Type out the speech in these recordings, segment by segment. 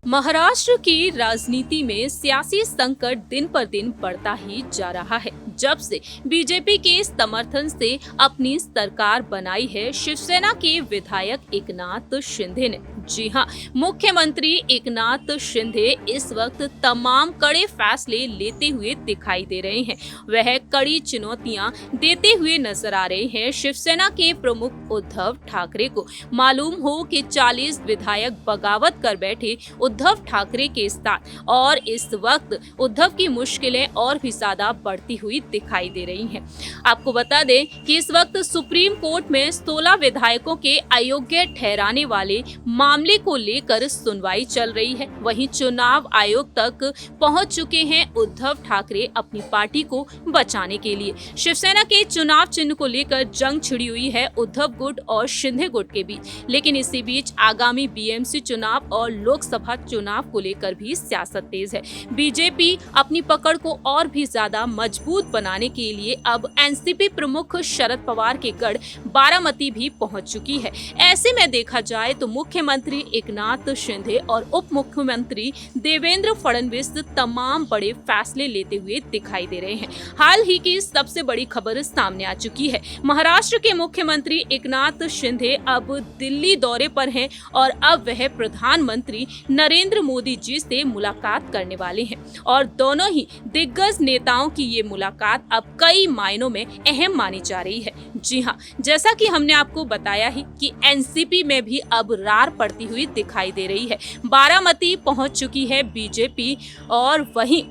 महाराष्ट्र की राजनीति में सियासी संकट दिन पर दिन बढ़ता ही जा रहा है। जब से बीजेपी के समर्थन से अपनी सरकार बनाई है शिवसेना के विधायक एकनाथ शिंदे ने। जी हाँ, मुख्यमंत्री एकनाथ शिंदे इस वक्त तमाम कड़े फैसले लेते हुए दिखाई दे रहे हैं। वह कड़ी चुनौतियां देते हुए नजर आ रहे हैं। शिवसेना के प्रमुख उद्धव ठाकरे को मालूम हो कि 40 विधायक बगावत कर बैठे उद्धव ठाकरे के साथ, और इस वक्त उद्धव की मुश्किलें और भी ज्यादा बढ़ती हुई दिखाई दे रही हैं। आपको बता दें कि इस वक्त सुप्रीम कोर्ट में 16 विधायकों के अयोग्य ठहराने वाले मामले को लेकर सुनवाई चल रही है। वहीं चुनाव आयोग तक पहुंच चुके हैं उद्धव ठाकरे अपनी पार्टी को बचाने के लिए। शिवसेना के चुनाव चिन्ह को लेकर जंग छिड़ी हुई है उद्धव गुट और शिंदे गुट के बीच। लेकिन इसी बीच आगामी बीएमसी चुनाव और लोकसभा चुनाव को लेकर भी सियासत तेज है। बीजेपी अपनी पकड़ को और भी ज्यादा मजबूत बनाने के लिए अब एनसीपी प्रमुख शरद पवार के गढ़ बारामती भी पहुंच चुकी है। ऐसे में देखा जाए तो मुख्यमंत्री एकनाथ शिंदे और उप मुख्यमंत्री देवेंद्र फडणवीस तमाम बड़े फैसले लेते हुए दिखाई दे रहे हैं। हाल ही की सबसे बड़ी खबर सामने आ चुकी है। महाराष्ट्र के मुख्यमंत्री एकनाथ शिंदे अब दिल्ली दौरे पर हैं और अब वह प्रधानमंत्री नरेंद्र मोदी जी से मुलाकात करने वाले हैं। और दोनों ही दिग्गज नेताओं की ये मुलाकात अब कई मायनों में अहम मानी जा रही है। जी हाँ, जैसा कि हमने आपको बताया ही कि एनसीपी में भी अब रार पड़ती हुई दिखाई दे रही है। बारामती पहुंच चुकी है बीजेपी, और वहीं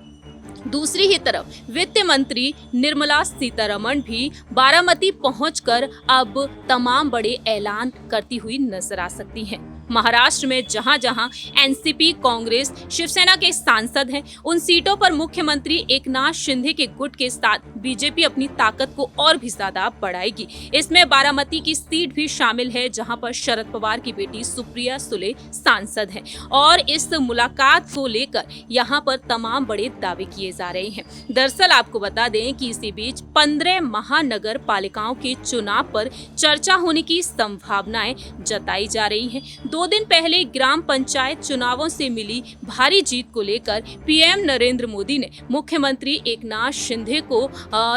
दूसरी ही तरफ वित्त मंत्री निर्मला सीतारमण भी बारामती पहुंचकर अब तमाम बड़े ऐलान करती हुई नजर आ सकती हैं। महाराष्ट्र में जहां जहां एनसीपी, कांग्रेस, शिवसेना के सांसद हैं, उन सीटों पर मुख्यमंत्री एकनाथ शिंदे के गुट के साथ बीजेपी अपनी ताकत को और भी ज्यादा बढ़ाएगी। इसमें बारामती की सीट भी शामिल है, जहां पर शरद पवार की बेटी सुप्रिया सुले सांसद हैं। और इस मुलाकात को लेकर यहां पर तमाम बड़े दावे किए जा रहे हैं। दरअसल आपको बता दें कि इसी बीच 15 महानगर पालिकाओं के चुनाव पर चर्चा होने की संभावनाएं जताई जा रही हैं। 2 दिन पहले ग्राम पंचायत चुनावों से मिली भारी जीत को लेकर पीएम नरेंद्र मोदी ने मुख्यमंत्री एकनाथ शिंदे को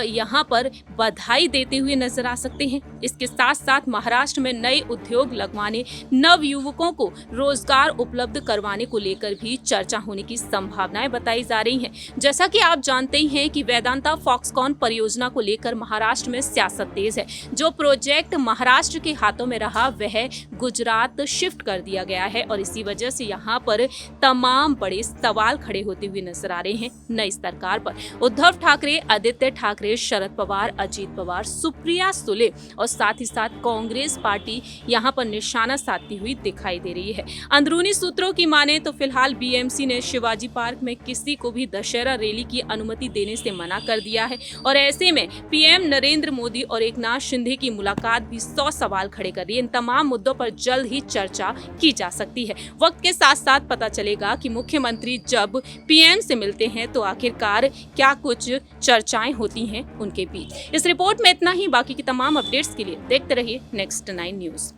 यहां पर बधाई देते हुए नजर आ सकते हैं। इसके साथ साथ महाराष्ट्र में नए उद्योग लगवाने, नव युवकों को रोजगार उपलब्ध करवाने को लेकर भी चर्चा होने की संभावनाएं बताई जा रही हैं। जैसा कि आप जानते ही हैं कि वेदांता फॉक्सकॉन परियोजना को लेकर महाराष्ट्र में सियासत तेज है। जो प्रोजेक्ट महाराष्ट्र के हाथों में रहा वह गुजरात शिफ्ट कर दिया गया है, और इसी वजह से यहाँ पर तमाम बड़े सवाल खड़े होते हुए नजर आ रहे हैं नई सरकार पर। उद्धव ठाकरे, आदित्य ठाकरे, शरद पवार, अजीत पवार, सुप्रिया सुले और साथ ही साथ कांग्रेस पार्टी यहाँ पर निशाना साधती हुई दिखाई दे रही है। अंदरूनी सूत्रों की माने तो फिलहाल बीएमसी ने शिवाजी पार्क में किसी को भी दशहरा रैली की अनुमति देने से मना कर दिया है, और ऐसे में पीएम नरेंद्र मोदी और एकनाथ शिंदे की मुलाकात भी 100 सवाल खड़े कर रही है। इन तमाम मुद्दों पर जल्द ही चर्चा की जा सकती है। वक्त के साथ साथ पता चलेगा कि मुख्यमंत्री जब पीएम से मिलते हैं तो आखिरकार क्या कुछ चर्चाएं होती हैं उनके बीच। इस रिपोर्ट में इतना ही। बाकी की तमाम अपडेट्स के लिए देखते रहिए नेक्स्ट 9 न्यूज।